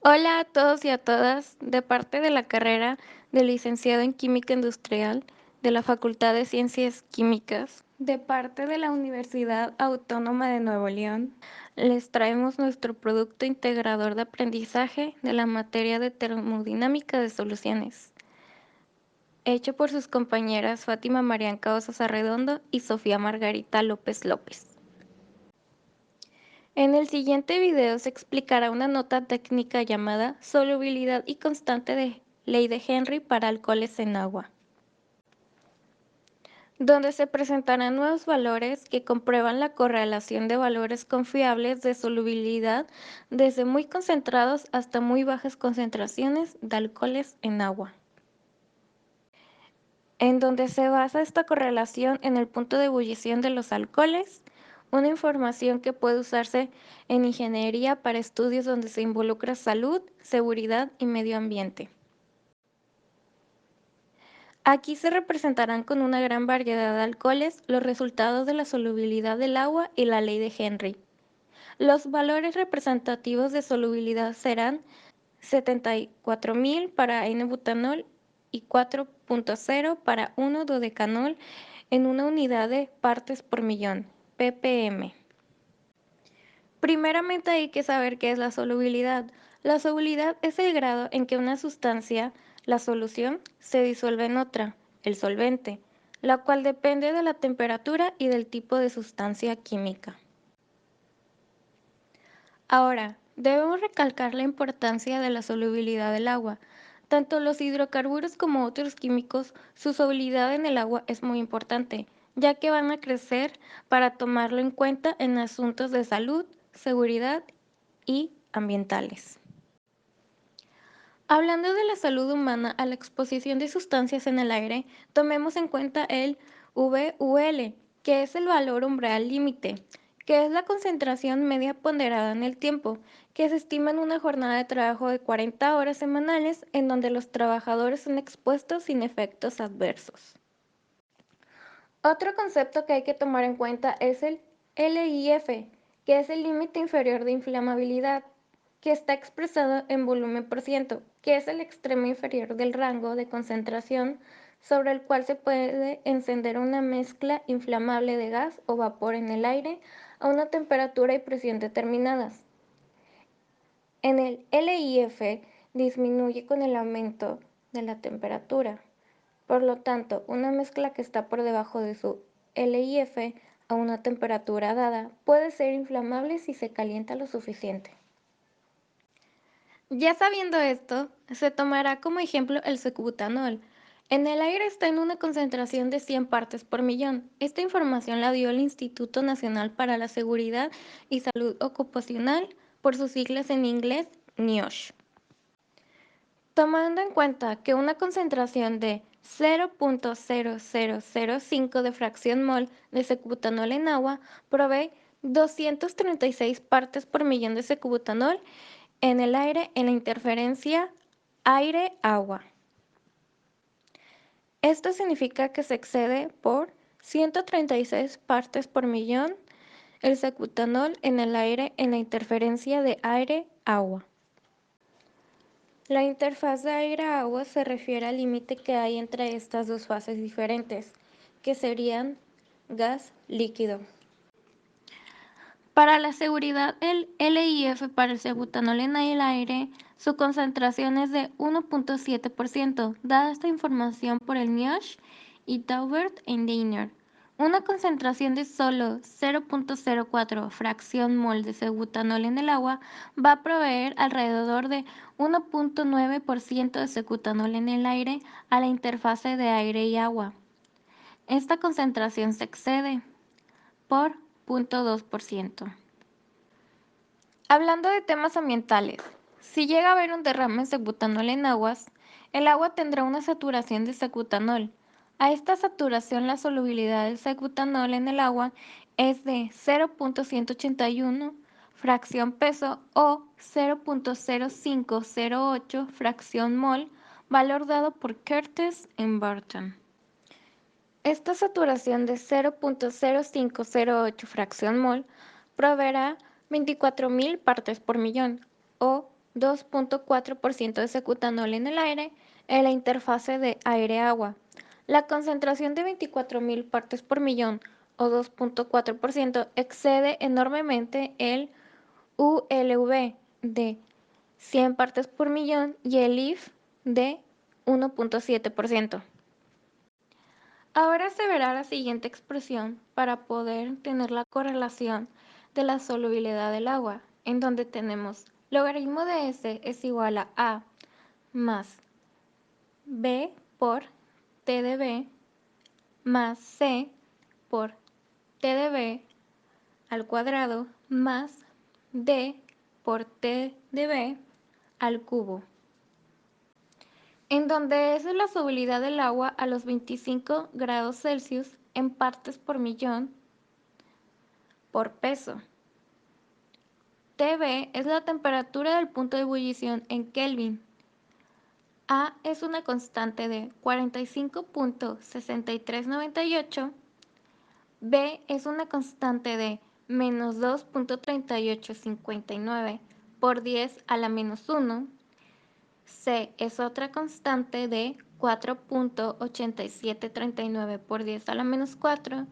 Hola a todos y a todas, de parte de la carrera de licenciado en Química Industrial de la Facultad de Ciencias Químicas, de parte de la Universidad Autónoma de Nuevo León, les traemos nuestro producto integrador de aprendizaje de la materia de termodinámica de soluciones, hecho por sus compañeras Fátima Marián Caosas Arredondo y Sofía Margarita López López. En el siguiente video se explicará una nota técnica llamada solubilidad y constante de ley de Henry para alcoholes en agua, donde se presentarán nuevos valores que comprueban la correlación de valores confiables de solubilidad desde muy concentrados hasta muy bajas concentraciones de alcoholes en agua, en donde se basa esta correlación en el punto de ebullición de los alcoholes, una información que puede usarse en ingeniería para estudios donde se involucra salud, seguridad y medio ambiente. Aquí se representarán con una gran variedad de alcoholes los resultados de la solubilidad del agua y la ley de Henry. Los valores representativos de solubilidad serán 74.000 para N-butanol y 4.0 para 1-dodecanol en una unidad de partes por millón, ppm. Primeramente hay que saber qué es la solubilidad. La solubilidad es el grado en que una sustancia, la solución, se disuelve en otra, el solvente, la cual depende de la temperatura y del tipo de sustancia química. Ahora, debemos recalcar la importancia de la solubilidad del agua. Tanto los hidrocarburos como otros químicos, su solubilidad en el agua es muy importante, ya que van a crecer para tomarlo en cuenta en asuntos de salud, seguridad y ambientales. Hablando de la salud humana a la exposición de sustancias en el aire, tomemos en cuenta el VUL, que es el valor umbral límite, que es la concentración media ponderada en el tiempo, que se estima en una jornada de trabajo de 40 horas semanales en donde los trabajadores son expuestos sin efectos adversos. Otro concepto que hay que tomar en cuenta es el LIF, que es el límite inferior de inflamabilidad, que está expresado en volumen por ciento, que es el extremo inferior del rango de concentración sobre el cual se puede encender una mezcla inflamable de gas o vapor en el aire a una temperatura y presión determinadas. En el LIF disminuye con el aumento de la temperatura. Por lo tanto, una mezcla que está por debajo de su LIF a una temperatura dada puede ser inflamable si se calienta lo suficiente. Ya sabiendo esto, se tomará como ejemplo el secbutanol. En el aire está en una concentración de 100 partes por millón. Esta información la dio el Instituto Nacional para la Seguridad y Salud Ocupacional, por sus siglas en inglés, NIOSH. Tomando en cuenta que una concentración de 0.0005 de fracción mol de secbutanol en agua provee 236 partes por millón de secbutanol en el aire en la interferencia aire-agua. Esto significa que se excede por 136 partes por millón el secbutanol en el aire en la interferencia de aire-agua. La interfaz de aire-agua se refiere al límite que hay entre estas dos fases diferentes, que serían gas-líquido. Para la seguridad, el LIF para el secbutanol en el aire, su concentración es de 1.7%, dada esta información por el NIOSH y Taubert e Deiner. Una concentración de solo 0.04 fracción mol de secbutanol en el agua va a proveer alrededor de 1.9% de secbutanol en el aire a la interfase de aire y agua. Esta concentración se excede por 0.2%. Hablando de temas ambientales, si llega a haber un derrame de secbutanol en aguas, el agua tendrá una saturación de secbutanol. A esta saturación la solubilidad del secbutanol en el agua es de 0.181 fracción peso o 0.0508 fracción mol, valor dado por Curtis y Burton. Esta saturación de 0.0508 fracción mol proveerá 24.000 partes por millón o 2.4% de secutanol en el aire en la interfase de aire-agua. La concentración de 24.000 partes por millón o 2.4% excede enormemente el ULV de 100 partes por millón y el IF de 1.7%. Ahora se verá la siguiente expresión para poder tener la correlación de la solubilidad del agua, en donde tenemos logaritmo de S es igual a A más B por T de B más C por T de B al cuadrado más D por T de B al cubo, en donde S es la solubilidad del agua a los 25 grados Celsius en partes por millón por peso. TB es la temperatura del punto de ebullición en Kelvin. A es una constante de 45.6398. B es una constante de menos 2.3859 por 10 a la menos 1. C es otra constante de 4.8739 por 10 a la menos 4.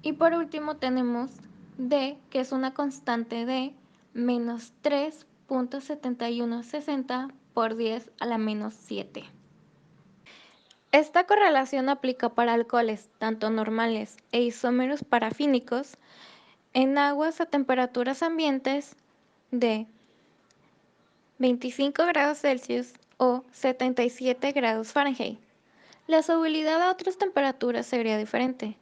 Y por último tenemos D, que es una constante de menos 3.7160 por 10 a la menos 7. Esta correlación aplica para alcoholes, tanto normales e isómeros parafínicos, en aguas a temperaturas ambientes de 25 grados Celsius o 77 grados Fahrenheit. La solubilidad a otras temperaturas sería diferente.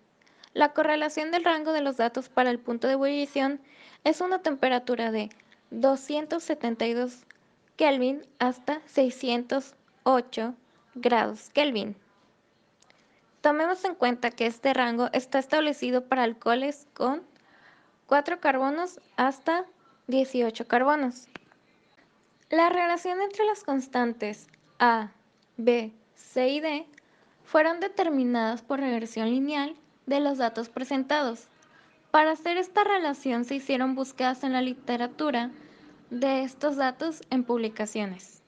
La correlación del rango de los datos para el punto de ebullición es una temperatura de 272 Kelvin hasta 608 grados Kelvin. Tomemos en cuenta que este rango está establecido para alcoholes con 4 carbonos hasta 18 carbonos. La relación entre las constantes A, B, C y D fueron determinadas por regresión lineal de los datos presentados. Para hacer esta relación se hicieron búsquedas en la literatura de estos datos en publicaciones.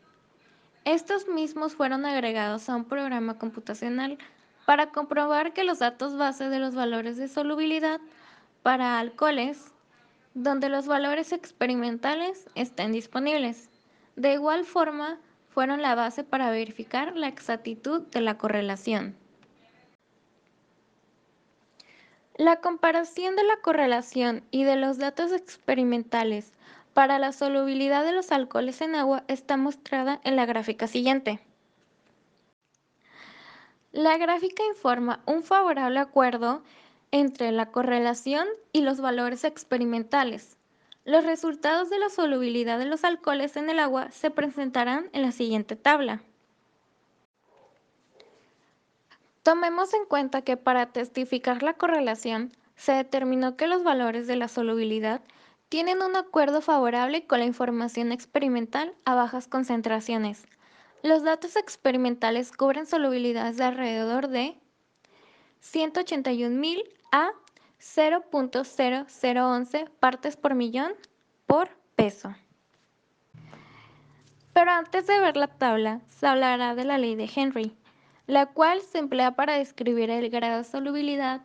Estos mismos fueron agregados a un programa computacional para comprobar que los datos base de los valores de solubilidad para alcoholes, donde los valores experimentales estén disponibles. De igual forma, fueron la base para verificar la exactitud de la correlación. La comparación de la correlación y de los datos experimentales para la solubilidad de los alcoholes en agua está mostrada en la gráfica siguiente. La gráfica informa un favorable acuerdo entre la correlación y los valores experimentales. Los resultados de la solubilidad de los alcoholes en el agua se presentarán en la siguiente tabla. Tomemos en cuenta que para testificar la correlación, se determinó que los valores de la solubilidad tienen un acuerdo favorable con la información experimental a bajas concentraciones. Los datos experimentales cubren solubilidades de alrededor de 181.000 a 0.0011 partes por millón por peso. Pero antes de ver la tabla, se hablará de la ley de Henry, la cual se emplea para describir el grado de solubilidad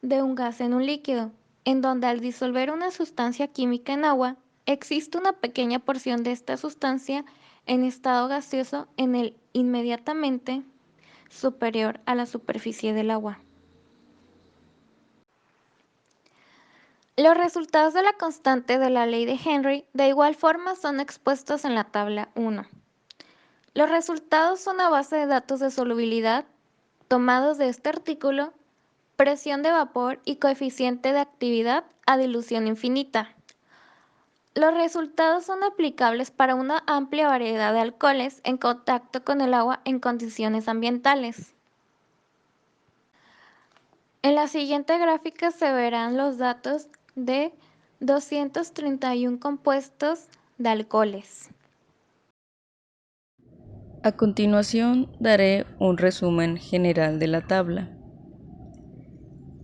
de un gas en un líquido, en donde al disolver una sustancia química en agua, existe una pequeña porción de esta sustancia en estado gaseoso en el inmediatamente superior a la superficie del agua. Los resultados de la constante de la ley de Henry de igual forma son expuestos en la tabla 1. Los resultados son a base de datos de solubilidad tomados de este artículo, presión de vapor y coeficiente de actividad a dilución infinita. Los resultados son aplicables para una amplia variedad de alcoholes en contacto con el agua en condiciones ambientales. En la siguiente gráfica se verán los datos de 231 compuestos de alcoholes. A continuación daré un resumen general de la tabla.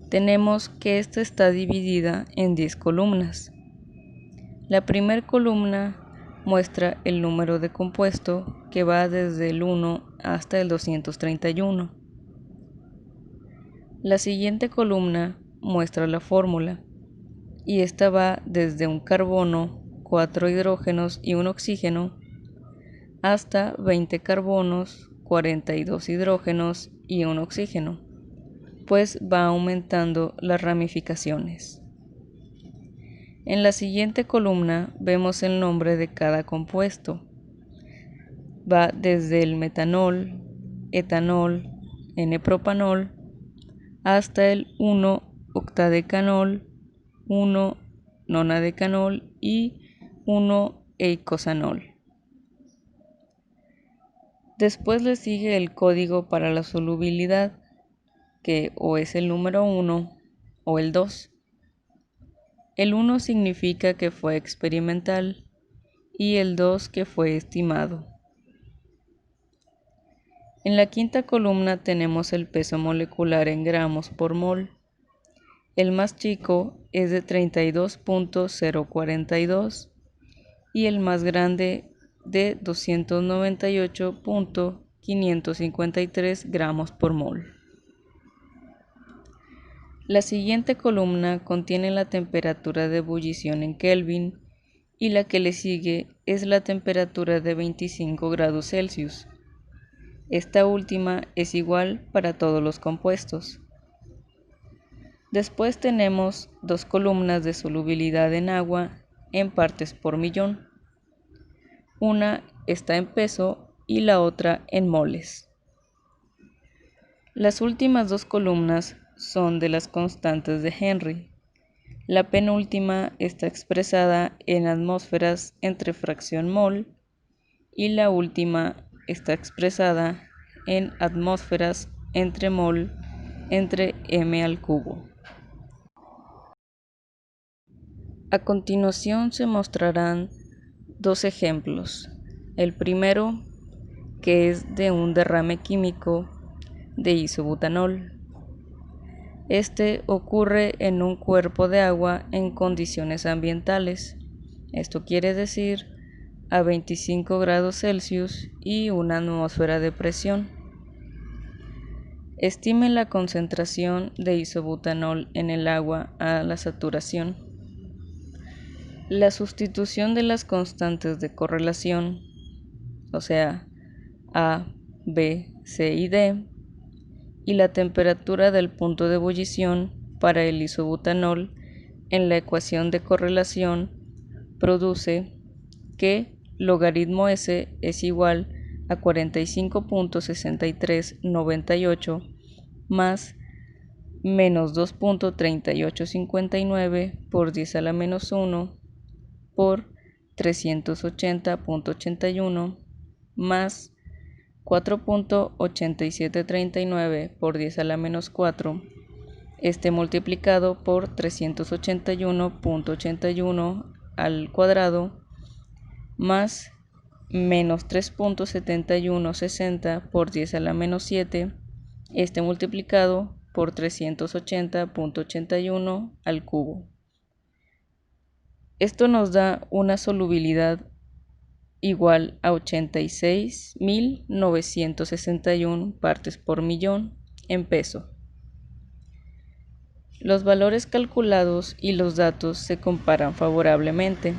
Tenemos que esta está dividida en 10 columnas. La primera columna muestra el número de compuesto que va desde el 1 hasta el 231. La siguiente columna muestra la fórmula y esta va desde un carbono, 4 hidrógenos y un oxígeno hasta 20 carbonos, 42 hidrógenos y un oxígeno, pues va aumentando las ramificaciones. En la siguiente columna vemos el nombre de cada compuesto. Va desde el metanol, etanol, N-propanol, hasta el 1-octadecanol, 1-nonadecanol y 1-eicosanol. Después le sigue el código para la solubilidad, que o es el número 1 o el 2. El 1 significa que fue experimental y el 2 que fue estimado. En la quinta columna tenemos el peso molecular en gramos por mol. El más chico es de 32.042 y el más grande de 298.553 gramos por mol. La siguiente columna contiene la temperatura de ebullición en Kelvin y la que le sigue es la temperatura de 25 grados Celsius. Esta última es igual para todos los compuestos. Después tenemos dos columnas de solubilidad en agua en partes por millón. Una está en peso y la otra en moles. Las últimas dos columnas son de las constantes de Henry. La penúltima está expresada en atmósferas entre fracción mol y la última está expresada en atmósferas entre mol entre m al cubo. A continuación se mostrarán dos ejemplos. El primero, que es de un derrame químico de isobutanol. Este ocurre en un cuerpo de agua en condiciones ambientales. Esto quiere decir a 25 grados Celsius y una atmósfera de presión. Estime la concentración de isobutanol en el agua a la saturación. La sustitución de las constantes de correlación, o sea, A, B, C y D, y la temperatura del punto de ebullición para el isobutanol en la ecuación de correlación produce que logaritmo S es igual a 45.6398 más menos 2.3859 por 10 a la menos 1 por 380.81 más 4.8739 por 10 a la menos 4, multiplicado por 381.81 al cuadrado, más menos 3.7160 por 10 a la menos 7, multiplicado por 380.81 al cubo. Esto nos da una solubilidad igual a 86.961 partes por millón en peso. Los valores calculados y los datos se comparan favorablemente,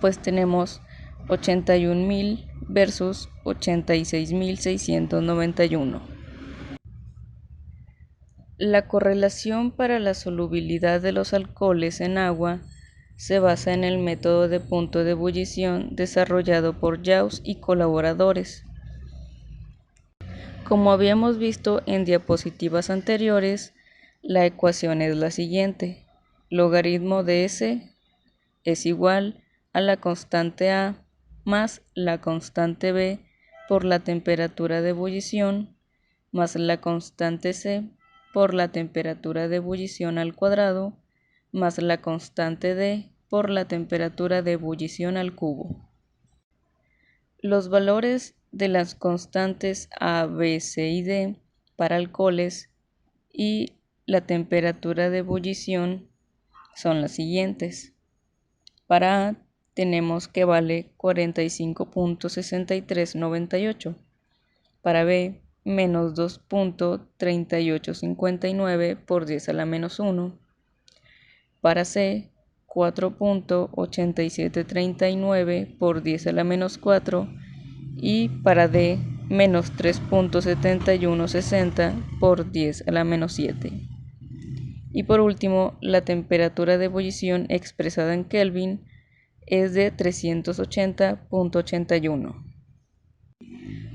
pues tenemos 81.000 versus 86.691. La correlación para la solubilidad de los alcoholes en agua se basa en el método de punto de ebullición desarrollado por Jauss y colaboradores. Como habíamos visto en diapositivas anteriores, la ecuación es la siguiente. Logaritmo de S es igual a la constante A más la constante B por la temperatura de ebullición más la constante C por la temperatura de ebullición al cuadrado más la constante D por la temperatura de ebullición al cubo. Los valores de las constantes A, B, C y D para alcoholes y la temperatura de ebullición son las siguientes. Para A tenemos que vale 45.6398. Para B, menos 2.3859 por 10 a la menos 1. Para C, 4.8739 por 10 a la menos 4. Y para D, menos 3.7160 por 10 a la menos 7. Y por último, la temperatura de ebullición expresada en Kelvin es de 380.81.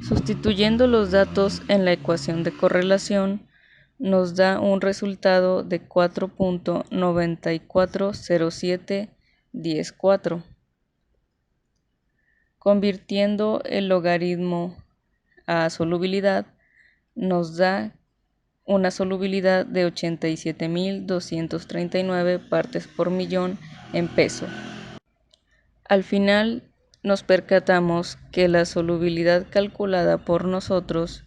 Sustituyendo los datos en la ecuación de correlación, nos da un resultado de 4.940714. Convirtiendo el logaritmo a solubilidad, nos da una solubilidad de 87.239 partes por millón en peso. Al final nos percatamos que la solubilidad calculada por nosotros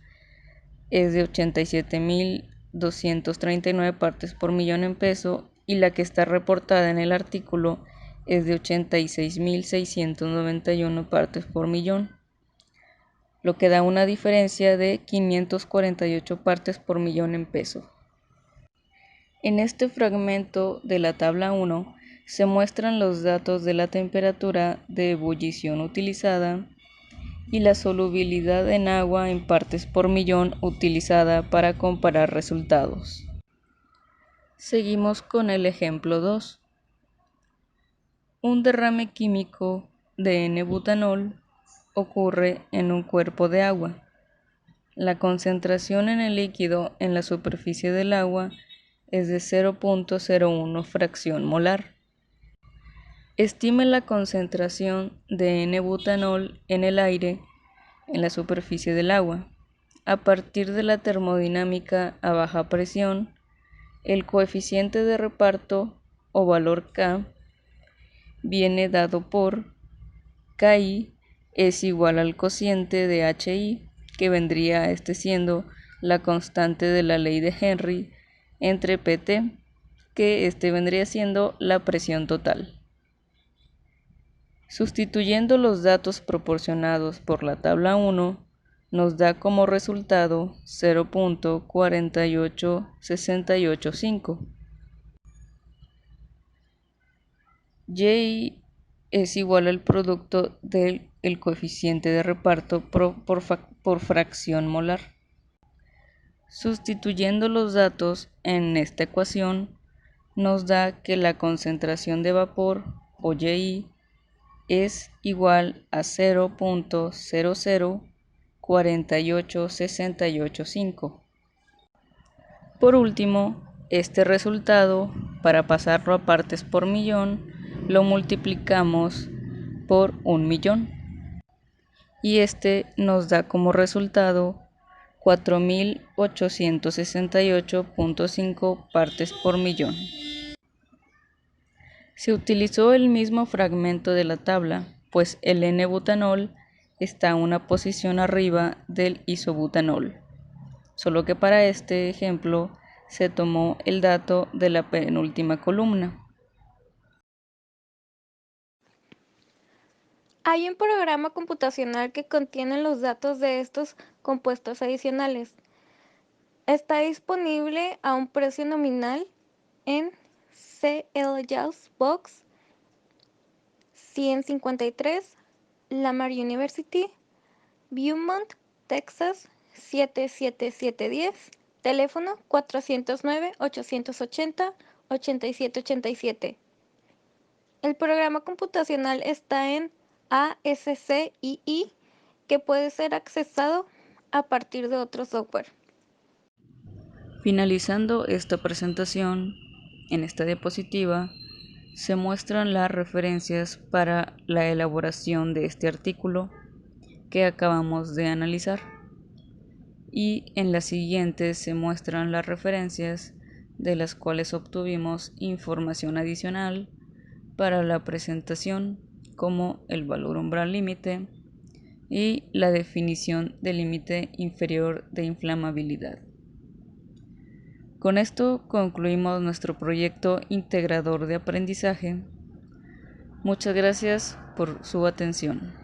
es de 87.239 partes por millón en peso y la que está reportada en el artículo es de 86.691 partes por millón, lo que da una diferencia de 548 partes por millón en peso. En este fragmento de la tabla 1 se muestran los datos de la temperatura de ebullición utilizada y la solubilidad en agua en partes por millón utilizada para comparar resultados. Seguimos con el ejemplo 2. Un derrame químico de N-butanol ocurre en un cuerpo de agua. La concentración en el líquido en la superficie del agua es de 0.01 fracción molar. Estime la concentración de N-butanol en el aire en la superficie del agua. A partir de la termodinámica a baja presión, el coeficiente de reparto o valor K viene dado por KI es igual al cociente de HI, que vendría siendo la constante de la ley de Henry entre PT, que vendría siendo la presión total. Sustituyendo los datos proporcionados por la tabla 1, nos da como resultado 0.48685. Y es igual al producto del coeficiente de reparto por fracción molar. Sustituyendo los datos en esta ecuación, nos da que la concentración de vapor, o Y, es igual a 0.0048685. Por último, este resultado, para pasarlo a partes por millón, lo multiplicamos por 1.000.000 y nos da como resultado 4.868.5 partes por millón. Se utilizó el mismo fragmento de la tabla, pues el N-butanol está a una posición arriba del isobutanol, solo que para este ejemplo se tomó el dato de la penúltima columna. Hay un programa computacional que contiene los datos de estos compuestos adicionales. Está disponible a un precio nominal en CLJAWS Box 153, Lamar University, Beaumont, Texas 77710, teléfono 409-880-8787. El programa computacional está en ASCII, que puede ser accesado a partir de otro software. Finalizando esta presentación, en esta diapositiva se muestran las referencias para la elaboración de este artículo que acabamos de analizar, y en la siguiente se muestran las referencias de las cuales obtuvimos información adicional para la presentación, como el valor umbral límite y la definición del límite inferior de inflamabilidad. Con esto concluimos nuestro proyecto integrador de aprendizaje. Muchas gracias por su atención.